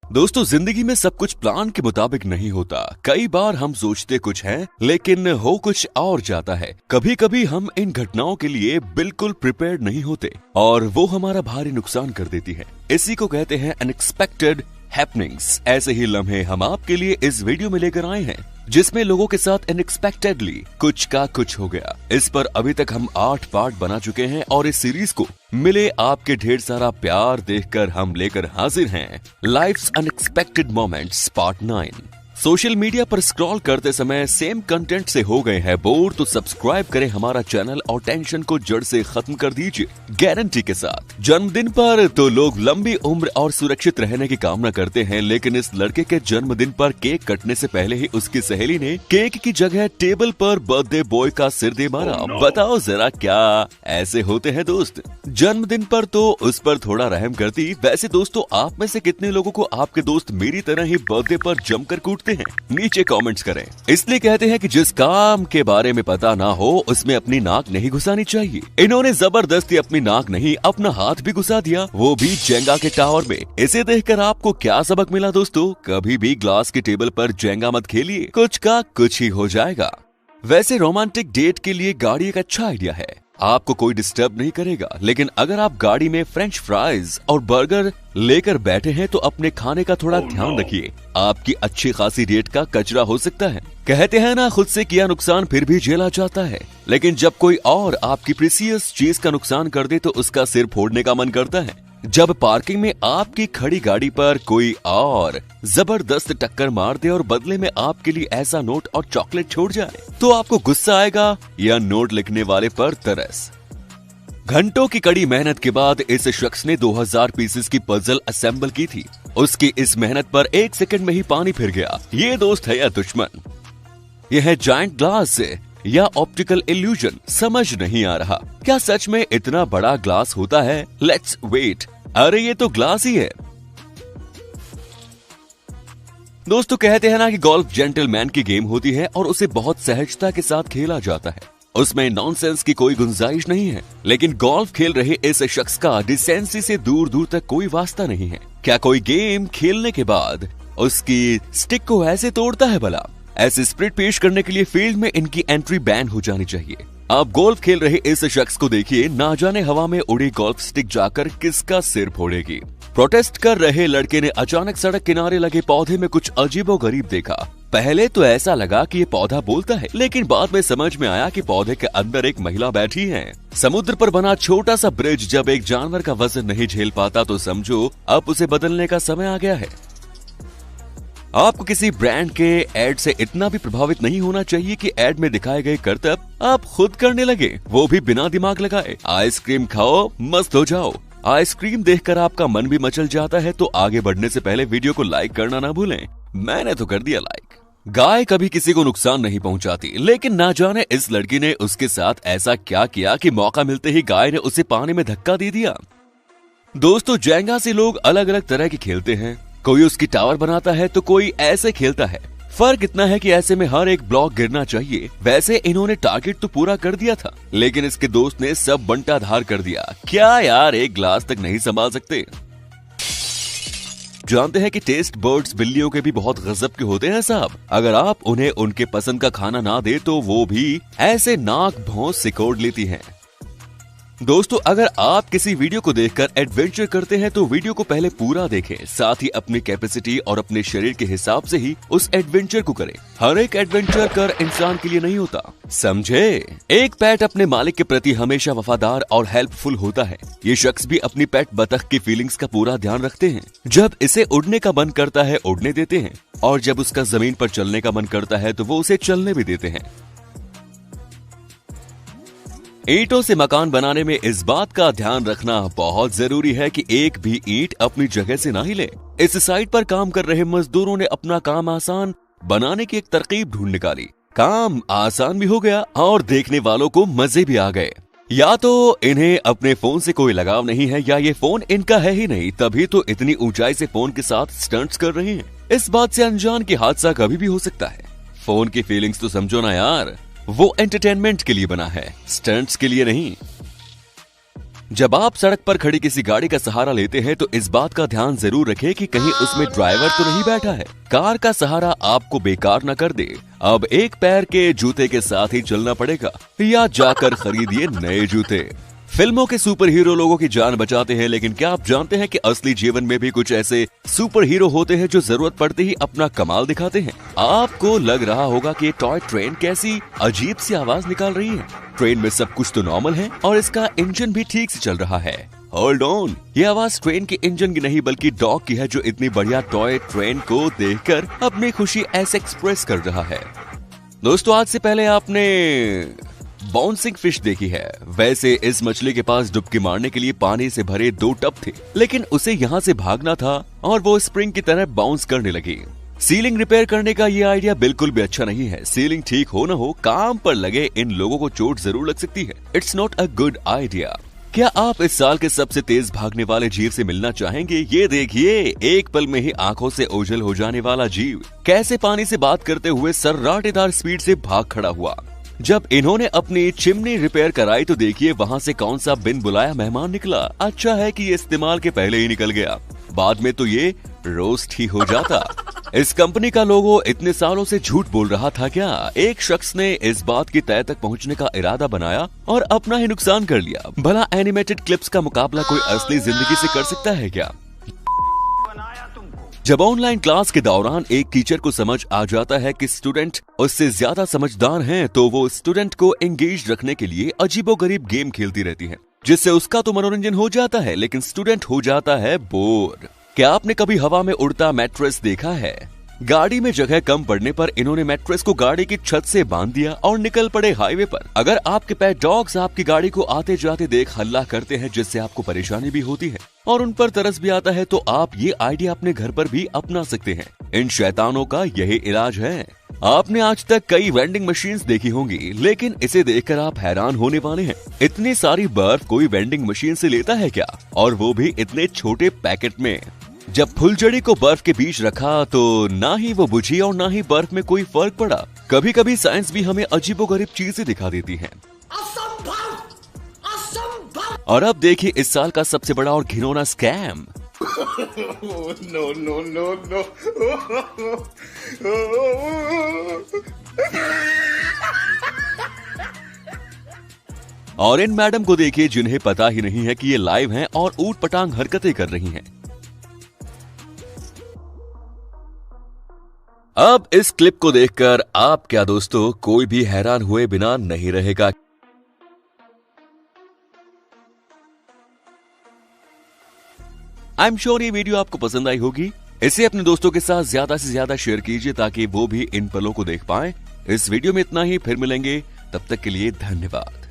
दोस्तों, जिंदगी में सब कुछ प्लान के मुताबिक नहीं होता। कई बार हम सोचते कुछ है लेकिन हो कुछ और जाता है। कभी कभी हम इन घटनाओं के लिए बिल्कुल प्रिपेयर्ड नहीं होते और वो हमारा भारी नुकसान कर देती है। इसी को कहते हैं अनएक्सपेक्टेड हैपनिंग्स। ऐसे ही लम्हे हम आपके लिए इस वीडियो में लेकर आए हैं जिसमें लोगों के साथ अनएक्सपेक्टेडली कुछ का कुछ हो गया। इस पर अभी तक हम 8 पार्ट बना चुके हैं और इस सीरीज को मिले आपके ढेर सारा प्यार देखकर हम लेकर हाजिर हैं life's unexpected moments part 9। Social media पर स्क्रॉल करते समय सेम कंटेंट से हो गए हैं बोर, तो सब्सक्राइब करें हमारा चैनल और टेंशन को जड़ से खत्म कर दीजिए गारंटी के साथ। जन्मदिन पर तो लोग लंबी उम्र और सुरक्षित रहने की कामना करते हैं, लेकिन इस लड़के के जन्मदिन पर केक कटने से पहले ही उसकी सहेली ने केक की जगह टेबल पर बर्थडे बॉय का सिर दे मारा। बताओ जरा क्या ऐसे होते हैं दोस्त। जन्मदिन पर तो उस पर थोड़ा रहम करती। वैसे दोस्तों, आप में से कितने लोगों को आपके दोस्त मेरी तरह ही बर्थडे पर जमकर कूटते हैं? नीचे कमेंट्स करें। इसलिए कहते हैं कि जिस काम के बारे में पता ना हो उसमें अपनी नाक नहीं घुसानी चाहिए। इन्होंने जबरदस्ती अपनी नाक नहीं अपना हाथ भी घुसा दिया, वो भी जेंगा के टावर में। इसे देखकर आपको क्या सबक मिला दोस्तों? कभी भी ग्लास की टेबल पर जेंगा मत खेलिए, कुछ का कुछ ही हो जाएगा। वैसे रोमांटिक डेट के लिए गाड़ी एक अच्छा आइडिया है, आपको कोई डिस्टर्ब नहीं करेगा। लेकिन अगर आप गाड़ी में फ्रेंच फ्राइज और बर्गर लेकर बैठे हैं तो अपने खाने का थोड़ा ध्यान रखिए, आपकी अच्छी खासी डेट का कचरा हो सकता है। कहते हैं ना, खुद से किया नुकसान फिर भी झेला जाता है, लेकिन जब कोई और आपकी प्रीसियस चीज का नुकसान कर दे तो उसका सिर फोड़ने का मन करता है। जब पार्किंग में आपकी खड़ी गाड़ी पर कोई और जबरदस्त टक्कर मार दे और बदले में आपके लिए ऐसा नोट और चॉकलेट छोड़ जाए तो आपको गुस्सा आएगा या नोट लिखने वाले पर तरस। घंटों की कड़ी मेहनत के बाद इस शख्स ने 2000 पीसेस की पजल असेंबल की थी। उसकी इस मेहनत पर 1 सेकंड में ही पानी फिर गया। ये दोस्त है या दुश्मन? यह है जायंट ग्लास या ऑप्टिकल इल्यूजन, समझ नहीं आ रहा। क्या सच में इतना बड़ा ग्लास होता है? Let's wait. अरे ये तो ग्लास ही है। दोस्तों, कहते हैं ना कि गोल्फ जेंटलमैन की गेम होती है और उसे बहुत सहजता के साथ खेला जाता है। उसमें नॉनसेंस की कोई गुंजाइश नहीं है। लेकिन गोल्फ खेल रहे इस शख्स का डिसेंसी से दूर दूर तक कोई वास्ता नहीं है। क्या कोई गेम खेलने के बाद उसकी स्टिक को ऐसे तोड़ता है भला? ऐसे स्प्रिट पेश करने के लिए फील्ड में इनकी एंट्री बैन हो जानी चाहिए। आप गोल्फ खेल रहे इस शख्स को देखिए, ना जाने हवा में उड़ी गोल्फ स्टिक जाकर किसका सिर फोड़ेगी। प्रोटेस्ट कर रहे लड़के ने अचानक सड़क किनारे लगे पौधे में कुछ अजीबोगरीब देखा। पहले तो ऐसा लगा कि ये पौधा बोलता है, लेकिन बाद में समझ में आया कि पौधे के अंदर एक महिला बैठी है। समुद्र पर बना छोटा सा ब्रिज जब एक जानवर का वजन नहीं झेल पाता तो समझो अब उसे बदलने का समय आ गया है। आपको किसी ब्रांड के एड से इतना भी प्रभावित नहीं होना चाहिए कि एड में दिखाए गए करतब आप खुद करने लगे, वो भी बिना दिमाग लगाए। आइसक्रीम खाओ, मस्त हो जाओ। आइसक्रीम देखकर आपका मन भी मचल जाता है तो आगे बढ़ने से पहले वीडियो को लाइक करना ना भूलें। मैंने तो कर दिया लाइक। गाय कभी किसी को नुकसान नहीं पहुंचाती, लेकिन ना जाने इस लड़की ने उसके साथ ऐसा क्या किया कि मौका मिलते ही गाय ने उसे पानी में धक्का दे दिया। दोस्तों, जेंगा से लोग अलग अलग तरह के खेलते हैं। कोई उसकी टावर बनाता है तो कोई ऐसे खेलता है। फर्क इतना है कि ऐसे में हर एक ब्लॉक गिरना चाहिए। वैसे इन्होंने टारगेट तो पूरा कर दिया था, लेकिन इसके दोस्त ने सब बंटाधार कर दिया। क्या यार, एक ग्लास तक नहीं संभाल सकते? जानते हैं कि टेस्ट बर्ड्स बिल्लियों के भी बहुत गजब के होते हैं साहब। अगर आप उन्हें उनके पसंद का खाना ना दे तो वो भी ऐसे नाक भौं सिकोड़ लेती हैं। दोस्तों, अगर आप किसी वीडियो को देखकर एडवेंचर करते हैं तो वीडियो को पहले पूरा देखें, साथ ही अपनी कैपेसिटी और अपने शरीर के हिसाब से ही उस एडवेंचर को करें। हर एक एडवेंचर कर इंसान के लिए नहीं होता, समझे? एक पेट अपने मालिक के प्रति हमेशा वफादार और हेल्पफुल होता है। ये शख्स भी अपनी पेट बतख की फीलिंग्स का पूरा ध्यान रखते हैं। जब इसे उड़ने का मन करता है उड़ने देते हैं, और जब उसका जमीन पर चलने का मन करता है तो वो उसे चलने भी देते हैं। ईंटों से मकान बनाने में इस बात का ध्यान रखना बहुत जरूरी है कि एक भी ईंट अपनी जगह से ना हिले। इस साइट पर काम कर रहे मजदूरों ने अपना काम आसान बनाने की एक तरकीब ढूंढ निकाली। काम आसान भी हो गया और देखने वालों को मजे भी आ गए। या तो इन्हें अपने फोन से कोई लगाव नहीं है या ये फोन इनका है ही नहीं, तभी तो इतनी ऊंचाई से फोन के साथ स्टंट्स कर रहे हैं। इस बात से अनजान कि हादसा कभी भी हो सकता है। फोन की फीलिंग्स तो समझो ना यार, वो एंटरटेनमेंट के लिए बना है, स्टंट्स के लिए नहीं। जब आप सड़क पर खड़ी किसी गाड़ी का सहारा लेते हैं तो इस बात का ध्यान जरूर रखें कि कहीं उसमें ड्राइवर तो नहीं बैठा है। कार का सहारा आपको बेकार न कर दे। अब एक पैर के जूते के साथ ही चलना पड़ेगा या जाकर खरीदिए नए जूते। फिल्मों के सुपर हीरो लोगों की जान बचाते हैं, लेकिन क्या आप जानते हैं कि असली जीवन में भी कुछ ऐसे सुपर हीरो होते हैं जो जरूरत पड़ते ही अपना कमाल दिखाते हैं। आपको लग रहा होगा कि टॉय ट्रेन कैसी अजीब सी आवाज निकाल रही है। ट्रेन में सब कुछ तो नॉर्मल है और इसका इंजन भी ठीक से चल रहा है। होल्ड ऑन, ये आवाज ट्रेन के इंजन की नहीं बल्कि डॉग की है, जो इतनी बढ़िया टॉय ट्रेन को देखकर अपनी खुशी ऐसे एक्सप्रेस कर रहा है। दोस्तों, आज से पहले आपने बाउंसिंग फिश देखी है। वैसे इस मछली के पास डुबकी मारने के लिए पानी से भरे 2 टब थे, लेकिन उसे यहाँ से भागना था और वो स्प्रिंग की तरह बाउंस करने लगी। सीलिंग रिपेयर करने का ये आइडिया बिल्कुल भी अच्छा नहीं है। सीलिंग ठीक हो न हो, काम पर लगे इन लोगों को चोट जरूर लग सकती है। It's not a good idea. क्या आप इस साल के सबसे तेज भागने वाले जीव से मिलना चाहेंगे? ये देखिए, एक पल में ही आंखों से ओझल हो जाने वाला जीव कैसे पानी से बात करते हुए सर्राटेदार स्पीड से भाग खड़ा हुआ। जब इन्होंने अपनी चिमनी रिपेयर कराई तो देखिए वहाँ से कौन सा बिन बुलाया मेहमान निकला। अच्छा है कि ये इस्तेमाल के पहले ही निकल गया, बाद में तो ये रोस्ट ही हो जाता। इस कंपनी का लोगो इतने सालों से झूठ बोल रहा था क्या? एक शख्स ने इस बात की तय तक पहुंचने का इरादा बनाया और अपना ही नुकसान कर लिया। भला एनिमेटेड क्लिप्स का मुकाबला कोई असली जिंदगी से कर सकता है क्या? जब ऑनलाइन क्लास के दौरान एक टीचर को समझ आ जाता है कि स्टूडेंट उससे ज्यादा समझदार हैं, तो वो स्टूडेंट को एंगेज रखने के लिए अजीबोगरीब गेम खेलती रहती है, जिससे उसका तो मनोरंजन हो जाता है, लेकिन स्टूडेंट हो जाता है बोर। क्या आपने कभी हवा में उड़ता मैट्रेस देखा है? गाड़ी में जगह कम पड़ने पर इन्होंने मैट्रेस को गाड़ी की छत से बांध दिया और निकल पड़े हाईवे पर। अगर आपके पेट डॉग्स आपकी गाड़ी को आते जाते देख हल्ला करते हैं, जिससे आपको परेशानी भी होती है और उन पर तरस भी आता है, तो आप ये आइडिया अपने घर पर भी अपना सकते हैं। इन शैतानों का यही इलाज है। आपने आज तक कई वेंडिंग मशीन्स देखी होंगी, लेकिन इसे देखकर आप हैरान होने वाले हैं। इतनी सारी बर्फ कोई वेंडिंग मशीन से लेता है क्या? और वो भी इतने छोटे पैकेट में। जब फुलझड़ी को बर्फ के बीच रखा तो ना ही वो बुझी और ना ही बर्फ में कोई फर्क पड़ा। कभी कभी साइंस भी हमें अजीबोगरीब चीजें दिखा देती है। और अब देखिए इस साल का सबसे बड़ा और घिनौना scam. No no no no. और इन मैडम को देखिए जिन्हें पता ही नहीं है कि ये लाइव हैं और ऊट पटांग हरकतें कर रही हैं। अब इस क्लिप को देखकर आप क्या दोस्तों कोई भी हैरान हुए बिना नहीं रहेगा। आई एम श्योर ये वीडियो आपको पसंद आई होगी। इसे अपने दोस्तों के साथ ज्यादा से ज्यादा शेयर कीजिए ताकि वो भी इन पलों को देख पाएं। इस वीडियो में इतना ही, फिर मिलेंगे, तब तक के लिए धन्यवाद।